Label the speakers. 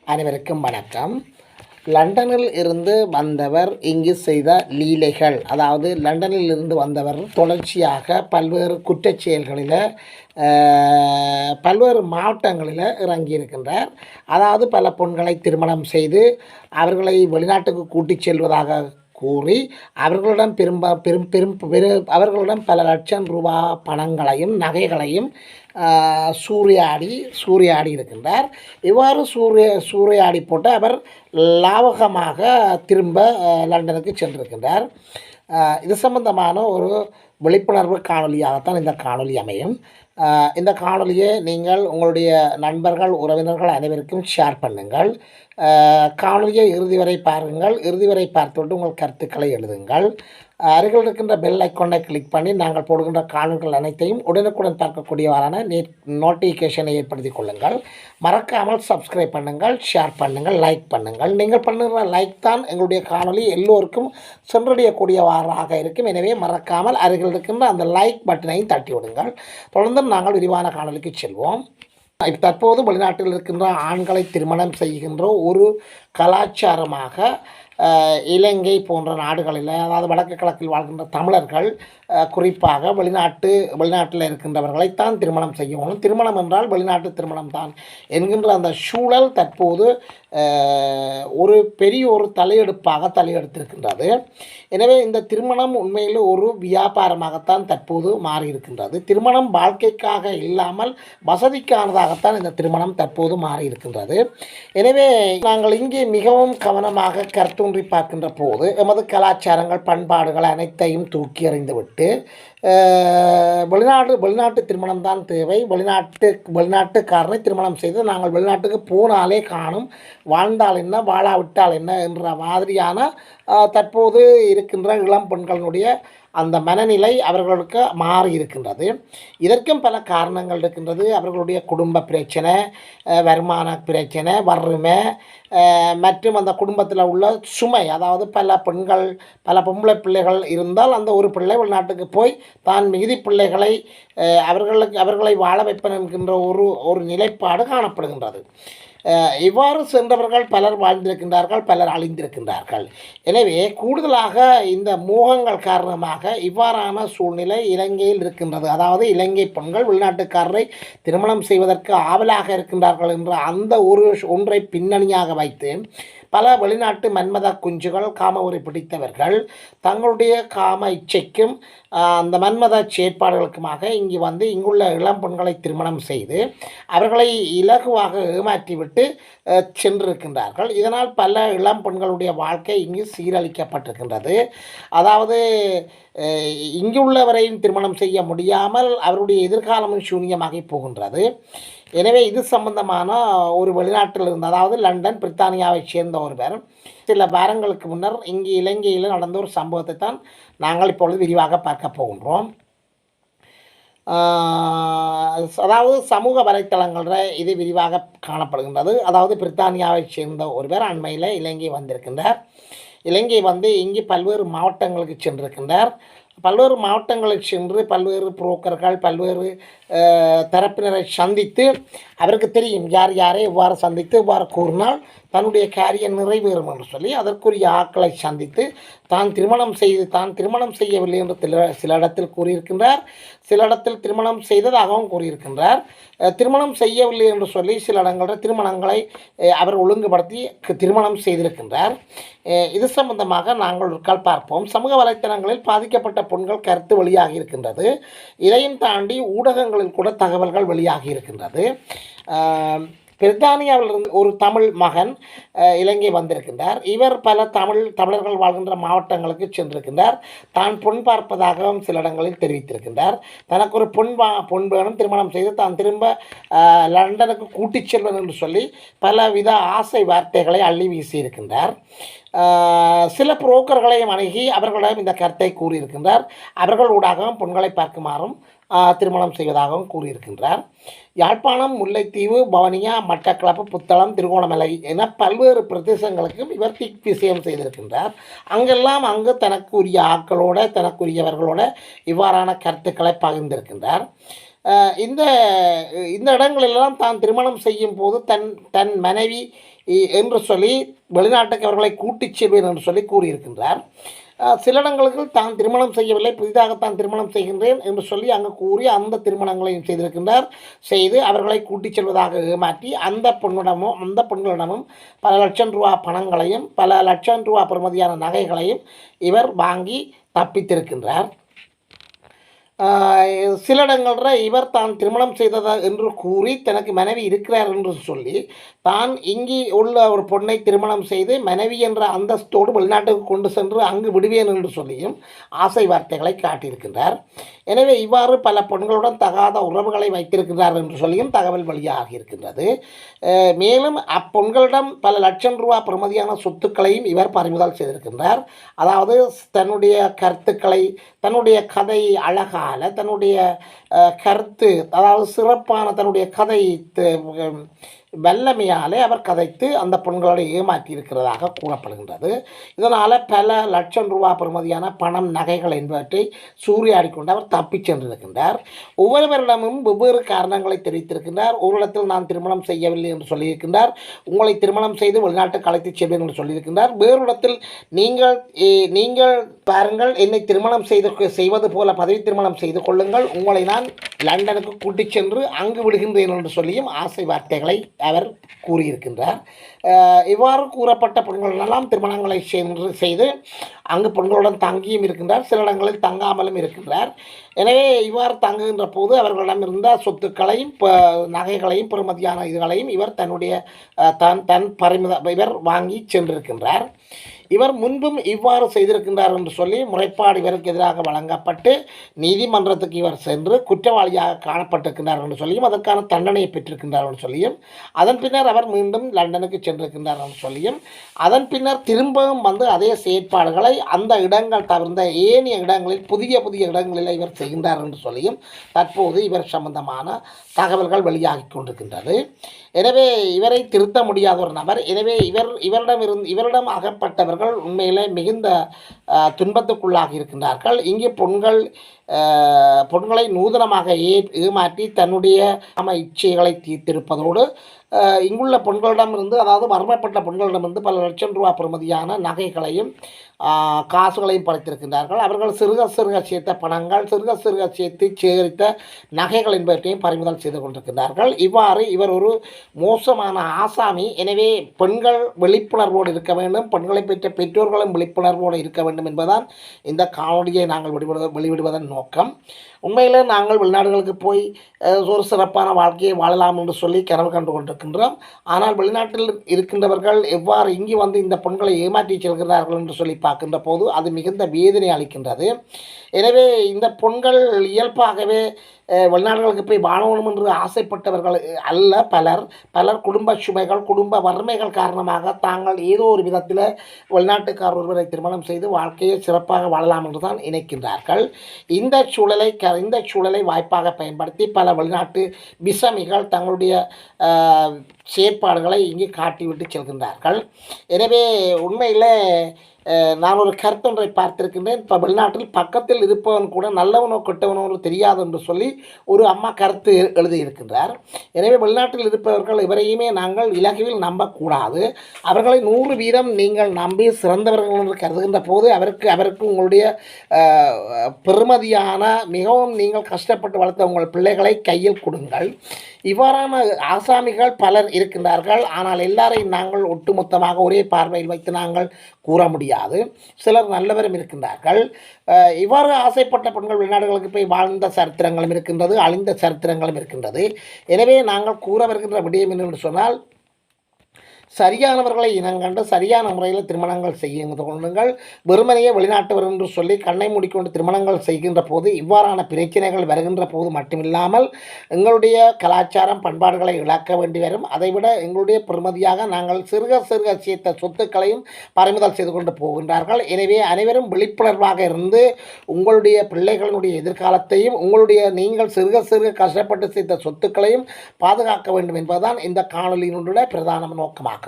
Speaker 1: அனைவருக்கும் வணக்கம். லண்டனில் இருந்து வந்தவர் இங்கு செய்த லீலைகள், அதாவது லண்டனில் இருந்து வந்தவர் தொடர்ச்சியாக பல்வேறு குற்றச் செயல்களில் பல்வேறு மாவட்டங்களில் இறங்கியிருக்கின்றார். அதாவது பல பெண்களை திருமணம் செய்து அவர்களை வெளிநாட்டுக்கு கூட்டிச் செல்வதாக கூறி அவர்களிடம் அவர்களிடம் பல லட்சம் ரூபா பணங்களையும் நகைகளையும் சூறையாடி இருக்கின்றார். இவ்வாறு சூறையாடி போட்டு அவர் லாவகமாக திரும்ப லண்டனுக்கு சென்றிருக்கின்றார். இது சம்பந்தமான ஒரு விழிப்புணர்வு காணொலியாகத்தான் இந்த காணொலி அமையும். இந்த காணொலியை நீங்கள் உங்களுடைய நண்பர்கள் உறவினர்கள் அனைவருக்கும் ஷேர் பண்ணுங்கள். காணொலியை இறுதி வரை பாருங்கள். இறுதி வரை பார்த்துவிட்டு உங்கள் கருத்துக்களை எழுதுங்கள். அருகில் இருக்கின்ற பெல் ஐக்கானை கிளிக் பண்ணி நாங்கள் போடுகின்ற காணொலிகள் அனைத்தையும் உடனுக்குடன் பார்க்கக்கூடியவாறான நோட்டிஃபிகேஷனை ஏற்படுத்திக் கொள்ளுங்கள். மறக்காமல் சப்ஸ்கிரைப் பண்ணுங்கள், ஷேர் பண்ணுங்கள், லைக் பண்ணுங்கள். நீங்கள் பண்ணுகிற லைக் தான் எங்களுடைய காணொலி எல்லோருக்கும் சென்றடையக்கூடியவாறாக இருக்கும். எனவே மறக்காமல் அருகில் இருக்கின்ற அந்த லைக் பட்டனையும் தட்டி விடுங்கள். தொடர்ந்து நாங்கள் விரிவான காணொலிக்கு செல்வோம். தற்போது வெளிநாட்டில் இருக்கின்ற ஆண்களை திருமணம் செய்கின்ற ஒரு கலாச்சாரமாக இலங்கை போன்ற நாடுகளில், அதாவது வடக்கு கிழக்கில் வாழ்கின்ற தமிழர்கள் குறிப்பாக வெளிநாட்டில் இருக்கின்றவர்களைத்தான் திருமணம் செய்யணும். திருமணம் என்றால் வெளிநாட்டு திருமணம் தான் என்கின்ற அந்த சூழல் தற்போது ஒரு பெரிய ஒரு தலையெடுத்திருக்கின்றது. எனவே இந்த திருமணம் உண்மையில் ஒரு வியாபாரமாகத்தான் தற்போது மாறியிருக்கின்றது. திருமணம் வாழ்க்கைக்காக இல்லாமல் வசதிக்கானதாகத்தான் இந்த திருமணம் தற்போது மாறியிருக்கின்றது. எனவே நாங்கள் இங்கே மிகவும் கவனமாக கருத்தூன்றி பார்க்கின்ற போது எமது கலாச்சாரங்கள் பண்பாடுகள் அனைத்தையும் தூக்கி எறிந்துவிட்டு வெளிநாட்டு திருமணம் தான் தேவை, வெளிநாட்டுக்காரனை திருமணம் செய்து நாங்கள் வெளிநாட்டுக்கு போனாலே காணும், வாழ்ந்தால் என்ன வாழாவிட்டால் என்ன என்ற மாதிரியான தற்போது இருக்கின்ற இளம் பெண்களுடைய அந்த மனநிலை அவர்களுக்கு மாறி இருக்கின்றது. இதற்கும் பல காரணங்கள் இருக்கின்றது. அவர்களுடைய குடும்ப பிரச்சனை, வருமான பிரச்சனை, வறுமை மற்றும் அந்த குடும்பத்தில் உள்ள சுமை, அதாவது பல பொம்பளை பிள்ளைகள் இருந்தால் அந்த ஒரு பிள்ளை வெளிநாட்டுக்கு போய் தான் மிகுதி பிள்ளைகளை அவர்களை வாழ வைப்பன் என்கின்ற ஒரு நிலைப்பாடு காணப்படுகின்றது. இவ்வாறு சென்றவர்கள் பலர் வாழ்ந்திருக்கின்றார்கள், பலர் அழிந்திருக்கின்றார்கள். எனவே கூடுதலாக இந்த மோகங்கள் காரணமாக இவ்வாறான சூழ்நிலை இலங்கையில் இருக்கின்றது. அதாவது இலங்கை பெண்கள் வெளிநாட்டுக்காரரை திருமணம் செய்வதற்கு ஆவலாக இருக்கின்றார்கள் என்ற அந்த ஒன்றை பின்னணியாக வைத்து பல வெளிநாட்டு மன்மத குஞ்சுகள் காமவரை பிடித்தவர்கள் தங்களுடைய காம இச்சைக்கும் அந்த மன்மத செயற்பாடுகளுக்குமாக இங்கு வந்து இங்குள்ள இளம் பெண்களை திருமணம் செய்து அவர்களை இலகுவாக ஏமாற்றிவிட்டு சென்றிருக்கின்றார்கள். இதனால் பல இளம் பெண்களுடைய வாழ்க்கை இங்கு சீரழிக்கப்பட்டிருக்கின்றது. அதாவது இங்குள்ளவரையும் திருமணம் செய்ய முடியாமல் அவருடைய எதிர்காலமும் சூன்யமாகி போகின்றது. எனவே இது சம்பந்தமான ஒரு வெளிநாட்டில் இருந்து, அதாவது லண்டன் பிரித்தானியாவை சேர்ந்த ஒருவர் சில வாரங்களுக்கு முன்னர் இங்கு இலங்கையில் நடந்த ஒரு சம்பவத்தை தான் நாங்கள் இப்பொழுது விரிவாக பார்க்க போகின்றோம். அதாவது சமூக வலைத்தளங்களில் இது விரிவாக காணப்படுகின்றது. அதாவது பிரித்தானியாவை சேர்ந்த ஒருவர் அண்மையில் இலங்கை வந்திருக்கின்றார். இலங்கை வந்து இங்கு பல்வேறு மாவட்டங்களுக்கு சென்றிருக்கின்றார். பல்வேறு மாவட்டங்களுக்கு சென்று பல்வேறு புரோக்கர்கள் பல்வேறு தரப்பினரை சந்தித்து அவருக்கு தெரியும் யார் யாரை எவ்வாறு சந்தித்து எவ்வாறு கூறினால் தன்னுடைய காரியம் நிறைவேறும் என்று சொல்லி அதற்குரிய ஆட்களை சந்தித்து தான் திருமணம் செய்யவில்லை என்று சில இடத்தில் கூறியிருக்கின்றார். சில இடத்தில் திருமணம் செய்ததாகவும் கூறியிருக்கின்றார். திருமணம் செய்யவில்லை என்று சொல்லி சில இடங்களில் திருமணங்களை அவர் ஒழுங்குபடுத்தி திருமணம் செய்திருக்கின்றார். இது சம்பந்தமாக நாங்கள் ஒரு கால் பார்ப்போம். சமூக வலைத்தளங்களில் பாதிக்கப்பட்ட பெண்கள் கருத்து வெளியாகி இருக்கின்றது. இதையும் தாண்டி ஊடகங்களில் கூட தகவல்கள் வெளியாகி இருக்கின்றது. பிரித்தானியாவிலிருந்து ஒரு தமிழ் மகன் இலங்கை வந்திருக்கின்றார். இவர் பல தமிழர்கள் வாழ்கின்ற மாவட்டங்களுக்கு சென்றிருக்கின்றார். தான் பொன் பார்ப்பதாகவும் சில இடங்களில் தெரிவித்திருக்கின்றார். தனக்கு ஒரு பொன் வேணும், திருமணம் செய்து தான் திரும்ப லண்டனுக்கு கூட்டிச் செல்வன் என்று சொல்லி பலவித ஆசை வார்த்தைகளை அள்ளி வீசியிருக்கின்றார். சில புரோக்கர்களையும் அணுகி அவர்களிடம் இந்த கருத்தை கூறியிருக்கின்றார். அவர்கள் ஊடாகவும் பெண்களை பார்க்குமாறும் திருமணம் செய்வதாகவும் கூறியிருக்கின்றார். யாழ்ப்பாணம், முல்லைத்தீவு, வவுனியா, மட்டக்களப்பு, புத்தளம், திருகோணமலை என பல்வேறு பிரதேசங்களுக்கும் இவர் விஷயம் செய்திருக்கின்றார். அங்கெல்லாம் தனக்குரிய ஆட்களோட தனக்குரியவர்களோட இவ்வாறான கருத்துக்களை பகிர்ந்திருக்கின்றார். இந்த இந்த இடங்களெல்லாம் தான் திருமணம் செய்யும் போது தன் தன் மனைவி என்று சொல்லி வெளிநாட்டுக்கு அவர்களை கூட்டிச் செல்வேன் என்று சொல்லி கூறியிருக்கின்றார். சில இடங்களுக்கு தான் திருமணம் செய்யவில்லை, புதிதாக தான் திருமணம் செய்கின்றேன் என்று சொல்லி அங்கு கூறி அந்த திருமணங்களையும் செய்திருக்கின்றார். செய்து அவர்களை கூட்டிச் செல்வதாக ஏமாற்றி அந்த பெண்களிடமும் பல லட்சம் ரூபா பணங்களையும் பல லட்சம் ரூபா பெறுமதியான நகைகளையும் இவர் வாங்கி தப்பித்திருக்கின்றார். சில இடங்களில் இவர் தான் திருமணம் செய்ததா என்று கூறி தனக்கு மனைவி இருக்கிறார் என்று சொல்லி தான் இங்கே உள்ள ஒரு பொண்ணை திருமணம் செய்து மனைவி என்ற அந்தஸ்தோடு வெளிநாட்டுக்கு கொண்டு சென்று அங்கு விடுவேன் என்று சொல்லியும் ஆசை வார்த்தைகளை காட்டியிருக்கின்றார். எனவே இவ்வாறு பல பெண்களுடன் தகாத உறவுகளை வைத்திருக்கிறார் என்று சொல்லியும் தகவல் வெளியாகி இருக்கின்றது. மேலும் அப்பெண்களிடம் பல லட்சம் ரூபா பெறுமதியான சொத்துக்களையும் இவர் பறிமுதல் செய்திருக்கின்றார். அதாவது தன்னுடைய கருத்துக்களை, தன்னுடைய கதை அழகால, தன்னுடைய கருத்து, அதாவது சிறப்பான தன்னுடைய கதை வல்லமையாலே அவர் கதைத்து அந்த பெண்களோடு ஏமாற்றி இருக்கிறதாக கூறப்படுகின்றது. இதனால் பல லட்சம் ரூபா பெறுமதியான பணம், நகைகள் என்பவற்றை சூறையாடி கொண்டு அவர் தப்பிச் சென்றிருக்கின்றார். ஒவ்வொருவரிடமும் வெவ்வேறு காரணங்களை தெரிவித்திருக்கின்றார். ஒரு இடத்தில் நான் திருமணம் செய்யவில்லை என்று சொல்லியிருக்கின்றார். உங்களை திருமணம் செய்து வெளிநாட்டுக்கு அழைத்துச் செல்வேன் என்று சொல்லியிருக்கின்றார். வேறு இடத்தில் நீங்கள் பாருங்கள், என்னை திருமணம் செய்வது போல பதவி திருமணம் செய்து கொள்ளுங்கள், உங்களை நான் லண்டனுக்கு கூட்டிச் சென்று அங்கு விடுகின்றேன் என்று சொல்லியும் ஆசை வார்த்தைகளை அவர் கூறியிருக்கின்றார். இவ்வாறு கூறப்பட்ட பெண்களெல்லாம் திருமணங்களை செய்து அங்கு பெண்களுடன் தங்கியும் இருக்கின்றார். சில இடங்களில் தங்காமலும் இருக்கின்றார். எனவே இவ்வாறு தங்குகின்ற போது அவர்களிடம் இருந்த சொத்துக்களையும் நகைகளையும் பெறுமதியான இதுகளையும் இவர் இவர் வாங்கி சென்றிருக்கின்றார். இவர் முன்பும் இவ்வாறு செய்திருக்கின்றார் என்று சொல்லி முறைப்பாடு இவருக்கு எதிராக வழங்கப்பட்டு நீதிமன்றத்துக்கு இவர் சென்று குற்றவாளியாக காணப்பட்டிருக்கின்றார் என்று சொல்லியும் அதற்கான தண்டனையை பெற்றிருக்கின்றார் என்று சொல்லியும் அதன் பின்னர் அவர் மீண்டும் லண்டனுக்கு சென்றிருக்கின்றார் என்று சொல்லியும் அதன் பின்னர் திரும்பவும் அதே செயற்பாடுகளை அந்த இடங்கள் தவிர்ந்த ஏனைய இடங்களில் புதிய இடங்களில் இவர் செய்கின்றார் என்று சொல்லியும் தற்போது இவர் சம்பந்தமான தகவல்கள் வெளியாகி கொண்டிருக்கின்றது. எனவே இவரை திருத்த முடியாத ஒரு நபர். எனவே இவரிடம் அகப்பட்டவர்கள் உண்மையிலே மிகுந்த துன்பத்துக்குள்ளாகி இருக்கின்றார்கள். இங்கே பொண்களை நூதனமாக ஏமாற்றி தன்னுடைய இச்சைகளை தீர்த்திருப்பதோடு இங்குள்ள பெண்களிடமிருந்து, அதாவது மர்மப்பட்ட பெண்களிடமிருந்து பல லட்சம் ரூபா பெறுமதியான நகைகளையும் காசுகளையும் பறித்திருக்கின்றார்கள். அவர்கள் சிறுக சேர்த்த பணங்கள், சிறுக சேர்த்து சேகரித்த நகைகள் என்பவற்றையும் பறிமுதல் செய்து கொண்டிருக்கின்றார்கள். இவ்வாறு இவர் ஒரு மோசமான ஆசாமி. எனவே பெண்கள் விழிப்புணர்வோடு இருக்க வேண்டும், பெண்களை பெற்ற பெற்றோர்களும் விழிப்புணர்வோடு இருக்க வேண்டும் என்பதுதான் இந்த காணொலியை நாங்கள் வெளியிடுவதன் நோக்கம். உண்மையில் நாங்கள் வெளிநாடுகளுக்கு போய் ஒரு சிறப்பான வாழ்க்கையை வாழலாம் என்று சொல்லி கனவு கண்டு கொண்டிருக்கின்றோம். ஆனால் வெளிநாட்டில் இருக்கின்றவர்கள் எவ்வாறு இங்கே இந்த பெண்களை ஏமாற்றி செல்கிறார்கள் என்று சொல்லி பார்க்கின்ற போது அது மிகுந்த வேதனை அளிக்கின்றது. எனவே இந்த பெண்கள் இயல்பாகவே வெளிநாடுகளுக்கு போய் வாழணும் என்று ஆசைப்பட்டவர்கள் அல்ல. பலர் குடும்ப சுமைகள், குடும்ப வறுமைகள் காரணமாக தாங்கள் ஏதோ ஒரு விதத்தில் வெளிநாட்டுக்காரர் ஒருவரை திருமணம் செய்து வாழ்க்கையை சிறப்பாக வாழலாம் என்று தான் நினைக்கின்றார்கள். இந்த சூழலை வாய்ப்பாக பயன்படுத்தி பல வெளிநாட்டு விசமிகள் தங்களுடைய செயற்பாடுகளை இங்கே காட்டிவிட்டு செல்கின்றார்கள். எனவே உண்மையில் நான் ஒரு கருத்தொன்றை பார்த்திருக்கின்றேன். இப்போ வெளிநாட்டில் பக்கத்தில் இருப்பவன் கூட நல்லவனோ கெட்டவனோ தெரியாது என்று சொல்லி ஒரு அம்மா கருத்து எழுதியிருக்கின்றார். எனவே வெளிநாட்டில் இருப்பவர்கள் இவரையுமே நாங்கள் இலகுவில் நம்பக்கூடாது. அவர்களை 100% நீங்கள் நம்பி சிறந்தவர்கள் என்று கருதுகின்ற போது அவருக்கு உங்களுடைய பெருமதியான மிகவும் நீங்கள் கஷ்டப்பட்டு வளர்த்த உங்கள் பிள்ளைகளை கையில் கொடுங்கள். இவ்வாறான ஆசாமிகள் பலர் இருக்கின்றார்கள். ஆனால் எல்லாரையும் நாங்கள் ஒட்டுமொத்தமாக ஒரே பார்வையில் வைத்து நாங்கள் கூற முடியாது. சிலர் நல்லவரும் இருக்கின்றார்கள். இவ்வாறு ஆசைப்பட்ட பெண்கள் வெளிநாடுகளுக்கு போய் வாழ்ந்த சரித்திரங்களும் இருக்கின்றது, அழிந்த சரித்திரங்களும் இருக்கின்றது. எனவே நாங்கள் கூற வருகின்ற விடயம் என்னென்று சொன்னால், சரியானவர்களை இனங்கண்டு சரியான முறையில் திருமணங்கள் செய்து கொள்ளுங்கள். வெறுமனையே வெளிநாட்டவர் என்று சொல்லி கண்ணை மூடிக்கொண்டு திருமணங்கள் செய்கின்ற போது இவ்வாறான பிரச்சனைகள் வருகின்ற போது மட்டுமில்லாமல் எங்களுடைய கலாச்சாரம் பண்பாடுகளை இழக்க வேண்டி வரும். அதைவிட எங்களுடைய பெருமதியாக நாங்கள் சிறுக சேர்த்த சொத்துக்களையும் பறிமுதல் செய்து கொண்டு போகின்றார்கள். எனவே அனைவரும் விழிப்புணர்வாக இருந்து உங்களுடைய பிள்ளைகளினுடைய எதிர்காலத்தையும் நீங்கள் சிறுக கஷ்டப்பட்டு சேர்த்த சொத்துக்களையும் பாதுகாக்க வேண்டும் என்பதுதான் இந்த காணொலியினுடைய பிரதான நோக்கமாகும்.